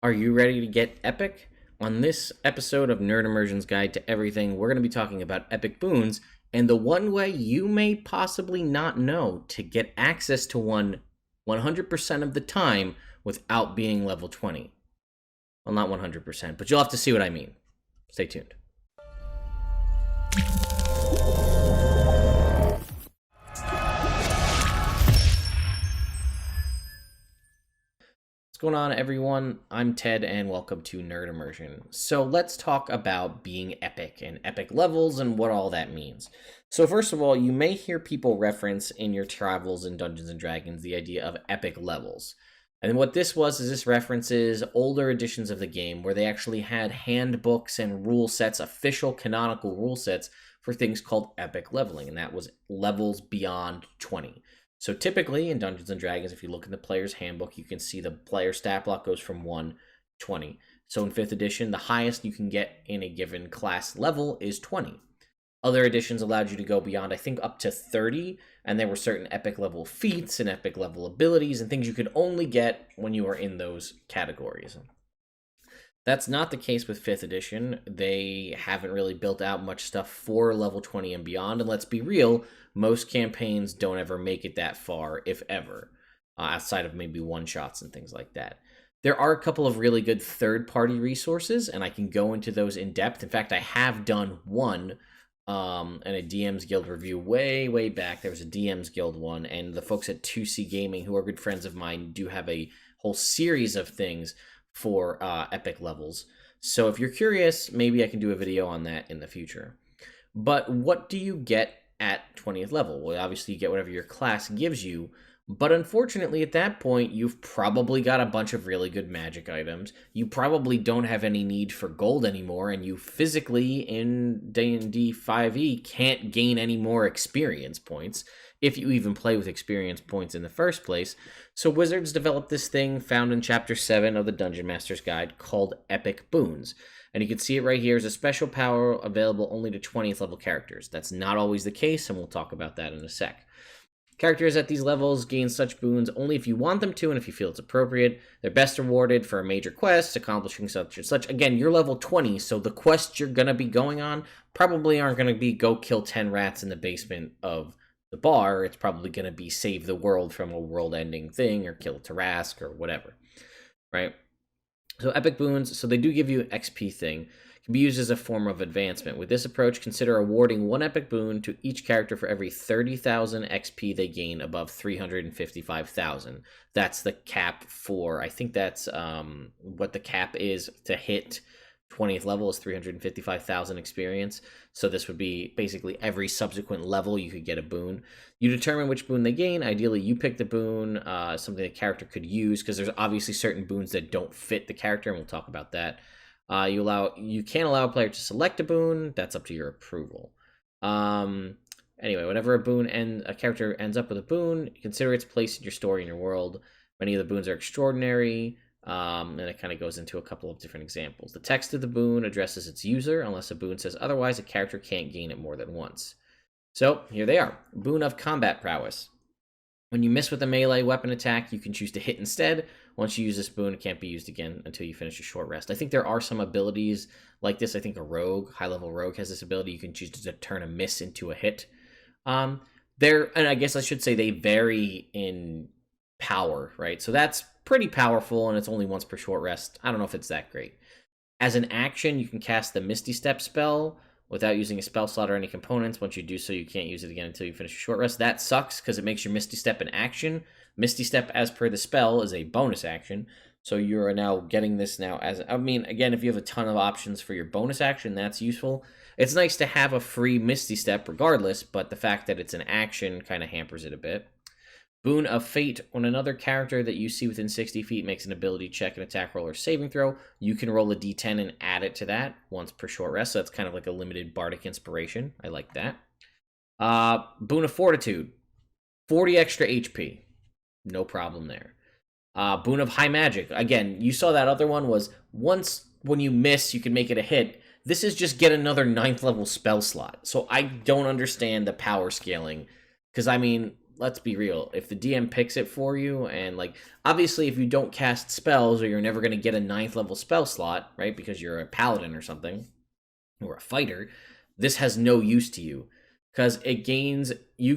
Are you ready to get epic? On this episode of Nerd Immersion's Guide to Everything, we're going to be talking about Epic Boons and the one way you may possibly not know to get access to one 100% of the time without being level 20. Well, not 100%, but you'll have to see what I mean. Stay tuned. What's going on, everyone? I'm Ted, and welcome to Nerd Immersion. So let's talk about being epic and epic levels and what all that means. So first of all, you may hear people reference in your travels in Dungeons & Dragons the idea of epic levels. And what this was is this references older editions of the game where they actually had handbooks and rule sets, official canonical rule sets for things called epic leveling, and that was levels beyond 20. So typically in Dungeons & Dragons, if you look in the player's handbook, you can see the player stat block goes from 1 to 20. So in 5th edition, the highest you can get in a given class level is 20. Other editions allowed you to go beyond, I think, up to 30, and there were certain epic level feats and epic level abilities and things you could only get when you were in those categories. That's not the case with 5th edition. They haven't really built out much stuff for level 20 and beyond, and let's be real, most campaigns don't ever make it that far, if ever, outside of maybe one-shots and things like that. There are a couple of really good third-party resources, and I can go into those in depth. In fact, I have done one in a DM's Guild review way back. There was a DM's Guild one, and the folks at 2C Gaming, who are good friends of mine, do have a whole series of things for epic levels. So if you're curious, maybe I can do a video on that in the future. But what do you get at 20th level? Well, obviously you get whatever your class gives you, but unfortunately at that point you've probably got a bunch of really good magic items. You probably don't have any need for gold anymore, and you physically in D&D 5e can't gain any more experience points if you even play with experience points in the first place. So Wizards developed this thing found in Chapter 7 of the Dungeon Master's Guide called Epic Boons. And you can see it right here as a special power available only to 20th level characters. That's not always the case, and we'll talk about that in a sec. Characters at these levels gain such boons only if you want them to and if you feel it's appropriate. They're best rewarded for a major quest, accomplishing such and such. Again, you're level 20, so the quests you're going to be going on probably aren't going to be go kill 10 rats in the basement of the bar. It's probably going to be save the world from a world-ending thing or kill Tarask or whatever, right? So Epic Boons, so they do give you an XP thing, can be used as a form of advancement. With this approach, consider awarding one Epic Boon to each character for every 30,000 XP they gain above 355,000. That's the cap for, I think that's what the cap is to hit 20th level is 355,000 experience. So this would be basically every subsequent level you could get a boon. You determine which boon they gain. Ideally, you pick the boon, something the character could use, because there's obviously certain boons that don't fit the character, and we'll talk about that. You can't allow a player to select a boon. That's up to your approval. Anyway, whenever a character ends up with a boon, consider its place in your story and your world. Many of the boons are extraordinary. And it kind of goes into a couple of different examples. The text of the boon addresses its user. Unless a boon says otherwise, a character can't gain it more than once. So here they are. Boon of combat prowess. When you miss with a melee weapon attack, you can choose to hit instead. Once you use this boon, it can't be used again until you finish a short rest. I think there are some abilities like this. I think a rogue, high-level rogue, has this ability. You can choose to turn a miss into a hit. And I guess I should say they vary in power, right? So that's pretty powerful, and it's only once per short rest. I don't know if it's that great. As an action, you can cast the Misty Step spell without using a spell slot or any components. Once you do so, you can't use it again until you finish a short rest. That sucks because it makes your Misty Step an action. Misty Step, as per the spell, is a bonus action. So you're now getting this now as, I mean, again, if you have a ton of options for your bonus action, that's useful. It's nice to have a free Misty Step regardless, but the fact that it's an action kind of hampers it a bit. Boon of Fate. When another character that you see within 60 feet makes an ability check, an attack roll, or saving throw, you can roll a d10 and add it to that once per short rest. So that's kind of like a limited bardic inspiration. I like that. Boon of Fortitude. 40 extra HP. No problem there. Boon of High Magic. Again, you saw that other one was once when you miss, you can make it a hit. This is just get another 9th level spell slot. So I don't understand the power scaling. Because, I mean, let's be real. If the DM picks it for you, and like obviously if you don't cast spells, or you're never going to get a 9th level spell slot, right? Because you're a paladin or something, or a fighter, this has no use to you. Because you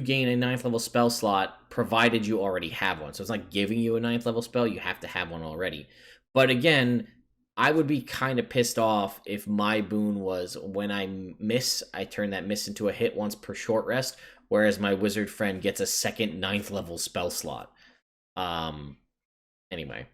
gain a 9th level spell slot provided you already have one. So it's not giving you a 9th level spell, you have to have one already. But again, I would be kind of pissed off if my boon was when I miss, I turn that miss into a hit once per short rest, whereas my wizard friend gets a second 9th level spell slot. Anyway.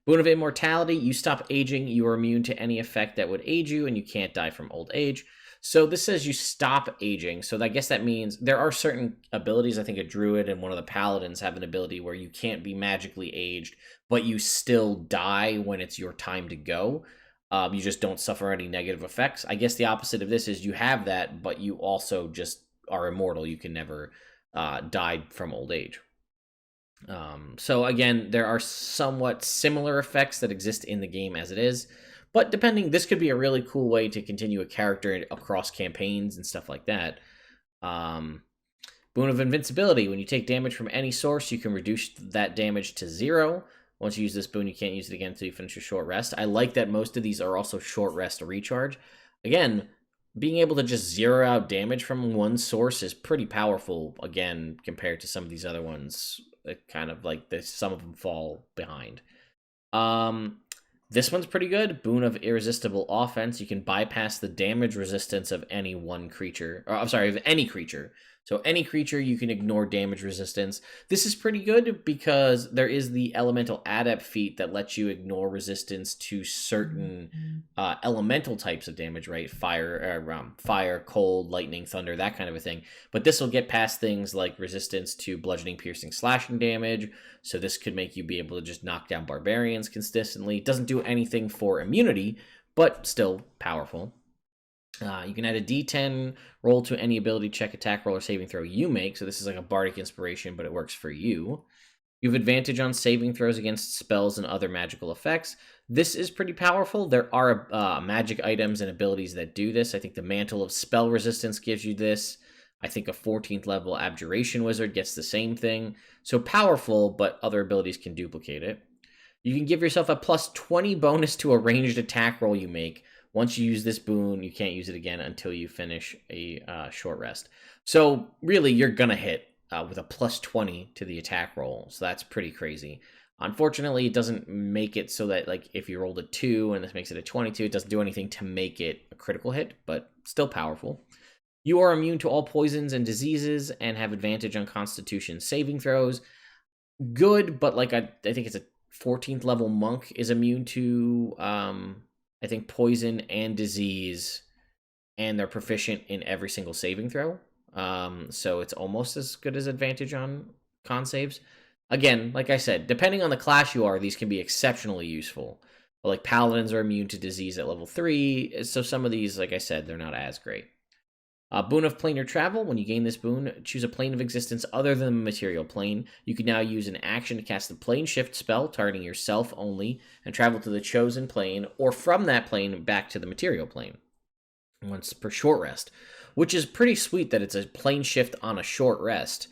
Boon of Immortality, you stop aging, you are immune to any effect that would age you, and you can't die from old age. So this says you stop aging, so I guess that means there are certain abilities. I think a druid and one of the paladins have an ability where you can't be magically aged, but you still die when it's your time to go. You just don't suffer any negative effects. I guess the opposite of this is you have that, but you also just are immortal. You can never die from old age. So again, there are somewhat similar effects that exist in the game as it is, but this could be a really cool way to continue a character across campaigns and stuff like that. Boon of Invincibility, when you take damage from any source, you can reduce that damage to 0. Once you use this boon, you can't use it again until you finish your short rest. I like that most of these are also short rest recharge. Again, being able to just zero out damage from one source is pretty powerful, again, compared to some of these other ones. It kind of like some of them fall behind. This one's pretty good. Boon of Irresistible Offense. You can bypass the damage resistance of any one creature. Or, I'm sorry, of any creature. So any creature, you can ignore damage resistance. This is pretty good because there is the Elemental Adept feat that lets you ignore resistance to certain elemental types of damage, right? Fire, cold, lightning, thunder, that kind of a thing. But this will get past things like resistance to bludgeoning, piercing, slashing damage. So this could make you be able to just knock down barbarians consistently. It doesn't do anything for immunity, but still powerful. You can add a d10 roll to any ability check, attack roll, or saving throw you make. So this is like a bardic inspiration, but it works for you. You have advantage on saving throws against spells and other magical effects. This is pretty powerful. There are magic items and abilities that do this. I think the Mantle of Spell Resistance gives you this. I think a 14th level Abjuration Wizard gets the same thing. So powerful, but other abilities can duplicate it. You can give yourself a plus 20 bonus to a ranged attack roll you make. Once you use this boon, you can't use it again until you finish a short rest. So really, you're going to hit with a plus 20 to the attack roll. So that's pretty crazy. Unfortunately, it doesn't make it so that like if you rolled a 2 and this makes it a 22, it doesn't do anything to make it a critical hit, but still powerful. You are immune to all poisons and diseases and have advantage on Constitution saving throws. Good, but like I think it's a 14th level monk is immune to... I think poison and disease, and they're proficient in every single saving throw. So it's almost as good as advantage on con saves. Again, like I said, depending on the class you are, these can be exceptionally useful. But like paladins are immune to disease at level 3, so some of these, like I said, they're not as great. Boon of Planar Travel. When you gain this boon, choose a plane of existence other than the material plane. You can now use an action to cast the Plane Shift spell, targeting yourself only, and travel to the chosen plane, or from that plane back to the material plane, once per short rest, which is pretty sweet that it's a plane shift on a short rest.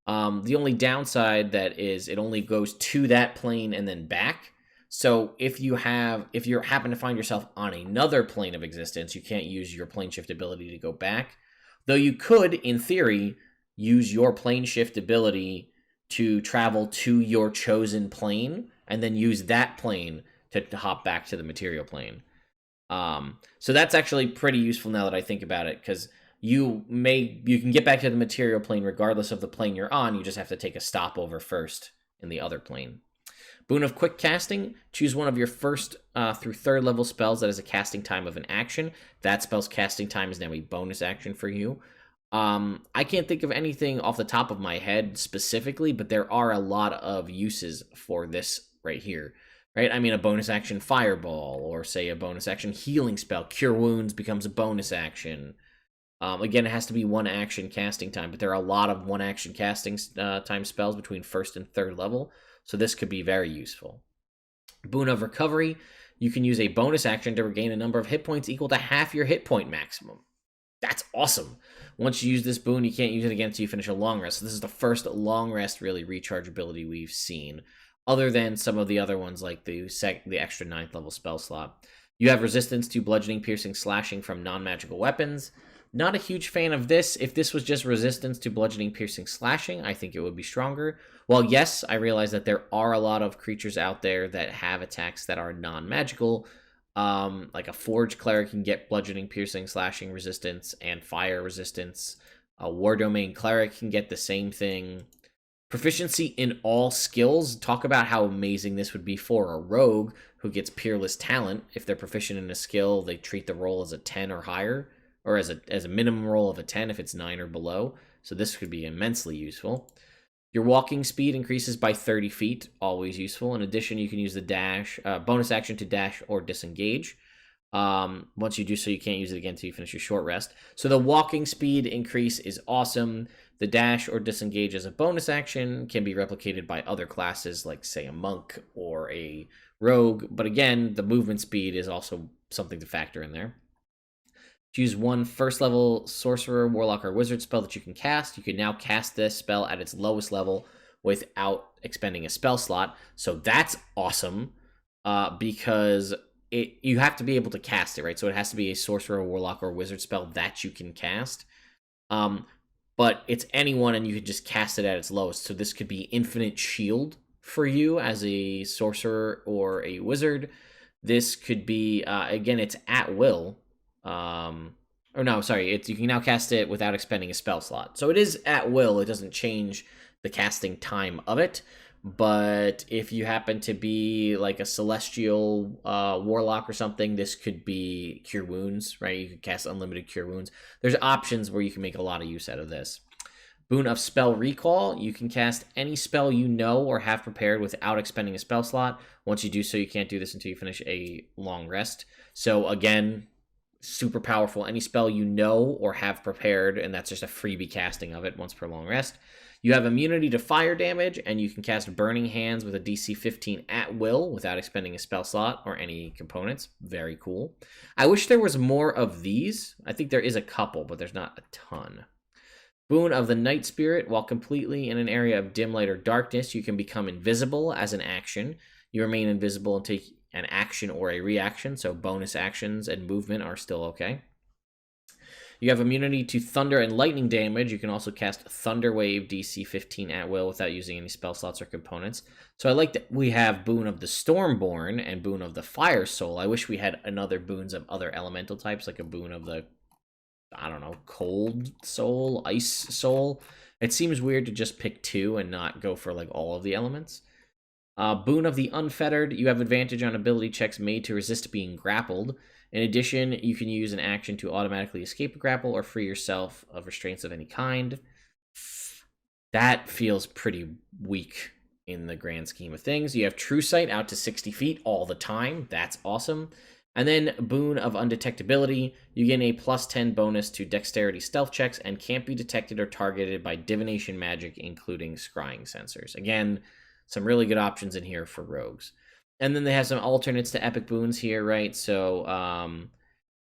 The only downside that is it only goes to that plane and then back. So if you happen to find yourself on another plane of existence, you can't use your plane shift ability to go back. Though you could, in theory, use your plane shift ability to travel to your chosen plane and then use that plane to hop back to the material plane. So that's actually pretty useful now that I think about it, because you can get back to the material plane regardless of the plane you're on. You just have to take a stopover first in the other plane. Boon of Quick Casting. Choose one of your first through third level spells that has a casting time of an action. That spell's casting time is now a bonus action for you. I can't think of anything off the top of my head specifically, but there are a lot of uses for this right here. Right? I mean, a bonus action Fireball, or say a bonus action Healing Spell. Cure Wounds becomes a bonus action. Again, it has to be one action casting time, but there are a lot of one action casting time spells between first and third level. So this could be very useful. Boon of Recovery. You can use a bonus action to regain a number of hit points equal to half your hit point maximum. That's awesome. Once you use this boon, you can't use it again until you finish a long rest. So this is the first long rest, really, recharge ability we've seen, other than some of the other ones like the extra 9th level spell slot. You have resistance to bludgeoning, piercing, slashing from non-magical weapons. Not a huge fan of this. If this was just resistance to bludgeoning, piercing, slashing, I think it would be stronger. Well, yes, I realize that there are a lot of creatures out there that have attacks that are non-magical. Like a Forge Cleric can get bludgeoning, piercing, slashing resistance, and fire resistance. A War Domain Cleric can get the same thing. Proficiency in all skills. Talk about how amazing this would be for a rogue who gets Peerless Talent. If they're proficient in a skill, they treat the roll as a 10 or higher, or as a minimum roll of a 10 if it's 9 or below. So this could be immensely useful. Your walking speed increases by 30 feet, always useful. In addition, you can use the dash, bonus action to dash or disengage. Once you do so, you can't use it again until you finish your short rest. So the walking speed increase is awesome. The dash or disengage as a bonus action can be replicated by other classes, like, say, a monk or a rogue. But again, the movement speed is also something to factor in there. Choose one first level sorcerer, warlock, or wizard spell that you can cast. You can now cast this spell at its lowest level without expending a spell slot. So that's awesome because you have to be able to cast it, right? So it has to be a sorcerer, warlock, or wizard spell that you can cast. But it's anyone, and you can just cast it at its lowest. So this could be infinite shield for you as a sorcerer or a wizard. This could be, again, it's at will. Or no, sorry, you can now cast it without expending a spell slot. So it is at will. It doesn't change the casting time of it. But if you happen to be like a celestial warlock or something, this could be Cure Wounds, right? You could cast unlimited Cure Wounds. There's options where you can make a lot of use out of this. Boon of Spell Recall. You can cast any spell you know or have prepared without expending a spell slot. Once you do so, you can't do this until you finish a long rest. So again, super powerful. Any spell you know or have prepared, and that's just a freebie casting of it once per long rest. You have immunity to fire damage, and you can cast Burning Hands with a DC 15 at will without expending a spell slot or any components. Very cool. I wish there was more of these. I think there is a couple, but there's not a ton. Boon of the Night Spirit. While completely in an area of dim light or darkness, you can become invisible as an action. You remain invisible and take an action or a reaction, so bonus actions and movement are still okay. You have immunity to thunder and lightning damage. You can also cast Thunder Wave DC 15 at will without using any spell slots or components. So I like that we have Boon of the Stormborn and Boon of the Fire Soul. I wish we had another boons of other elemental types, like a Boon of the, I don't know, Cold Soul, Ice Soul. It seems weird to just pick two and not go for like all of the elements. Boon of the Unfettered. You have advantage on ability checks made to resist being grappled. In addition, you can use an action to automatically escape a grapple or free yourself of restraints of any kind. That feels pretty weak in the grand scheme of things. You have True Sight out to 60 feet all the time. That's awesome. And then Boon of Undetectability. You gain a +10 bonus to dexterity stealth checks and can't be detected or targeted by divination magic, including scrying sensors. Again, some really good options in here for rogues. And then they have some alternates to Epic Boons here, right? So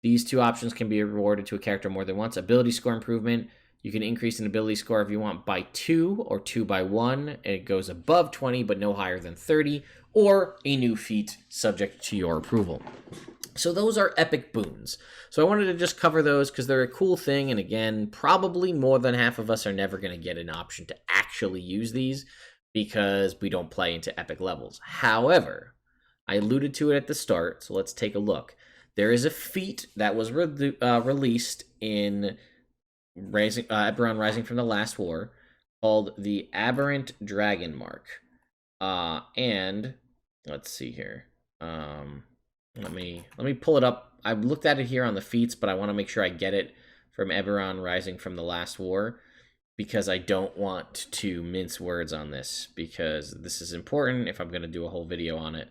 these two options can be rewarded to a character more than once. Ability score improvement. You can increase an ability score if you want by 2 or 2 by 1. It goes above 20, but no higher than 30. Or a new feat subject to your approval. So those are Epic Boons. So I wanted to just cover those because they're a cool thing. And again, probably more than half of us are never going to get an option to actually use these because we don't play into epic levels. However, I alluded to it at the start, so let's take a look. There is a feat that was released in Eberron Rising from the Last War called the Aberrant Dragon Mark. And let's see here. Let me pull it up. I looked at it here on the feats, but I want to make sure I get it from Eberron Rising from the Last War, because I don't want to mince words on this, because this is important if I'm going to do a whole video on it.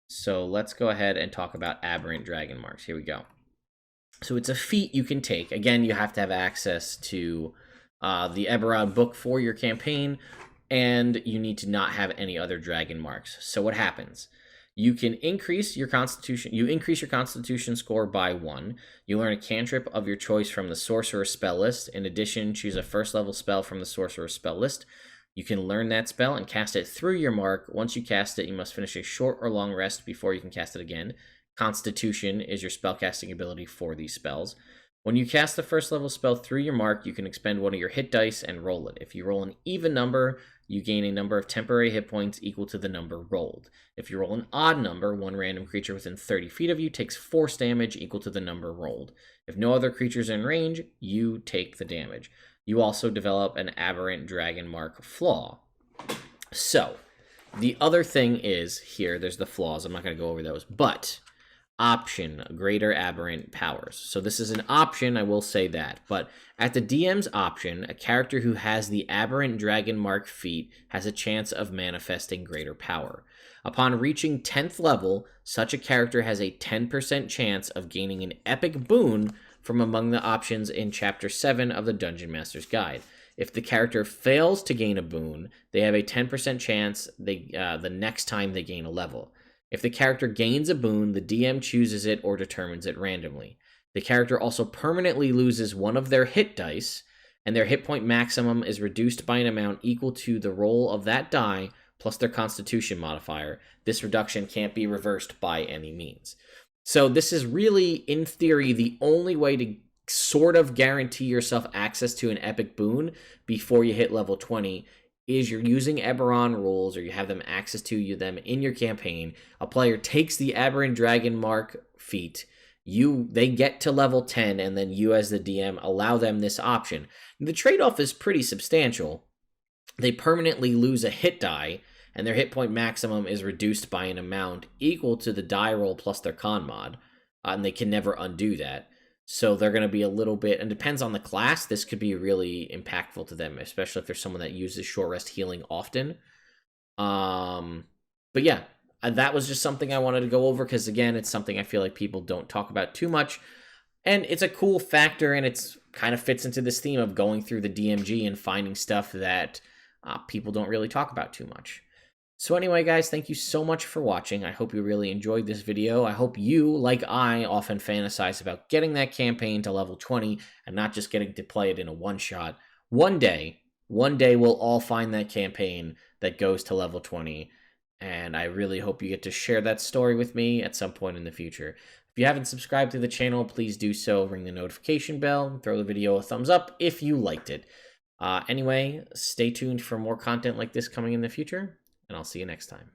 So let's go ahead and talk about Aberrant Dragon Marks. Here we go. So it's a feat you can take. Again, you have to have access to the Eberron book for your campaign, and you need to not have any other dragon marks. So what happens? You can increase your constitution. You increase your constitution score by 1. You learn a cantrip of your choice from the sorcerer's spell list. In addition, choose a first level spell from the sorcerer's spell list. You can learn that spell and cast it through your mark. Once you cast it, you must finish a short or long rest before you can cast it again. Constitution is your spellcasting ability for these spells. When you cast the first level spell through your mark, you can expend one of your hit dice and roll it. If you roll an even number, you gain a number of temporary hit points equal to the number rolled. If you roll an odd number, one random creature within 30 feet of you takes force damage equal to the number rolled. If no other creatures are in range, you take the damage. You also develop an aberrant dragon mark flaw. So, the other thing is, here, there's the flaws. I'm not going to go over those, but option, greater aberrant powers. So this is an option, I will say that. But at the DM's option, a character who has the aberrant dragon mark feat has a chance of manifesting greater power. Upon reaching 10th level, such a character has a 10% chance of gaining an epic boon from among the options in Chapter 7 of the Dungeon Master's Guide. If the character fails to gain a boon, they have a 10% chance the next time they gain a level. If the character gains a boon, the DM chooses it or determines it randomly. The character also permanently loses one of their hit dice, and their hit point maximum is reduced by an amount equal to the roll of that die plus their constitution modifier. This reduction can't be reversed by any means. So this is really, in theory, the only way to sort of guarantee yourself access to an epic boon before you hit level 20 is you're using Eberron rules, or you have them access to them in your campaign. A player takes the aberrant dragon mark feat, they get to level 10, and then you as the DM allow them this option. The trade-off is pretty substantial. They permanently lose a hit die, and their hit point maximum is reduced by an amount equal to the die roll plus their con mod, and they can never undo that. So they're going to be a little bit, and depends on the class, this could be really impactful to them, especially if there's someone that uses short rest healing often. But yeah, that was just something I wanted to go over, because again, it's something I feel like people don't talk about too much, and it's a cool factor, and it's kind of fits into this theme of going through the DMG and finding stuff that people don't really talk about too much. So anyway, guys, thank you so much for watching. I hope you really enjoyed this video. I hope you, like I, often fantasize about getting that campaign to level 20 and not just getting to play it in a one-shot. One day we'll all find that campaign that goes to level 20, and I really hope you get to share that story with me at some point in the future. If you haven't subscribed to the channel, please do so. Ring the notification bell. Throw the video a thumbs up if you liked it. Anyway, stay tuned for more content like this coming in the future, and I'll see you next time.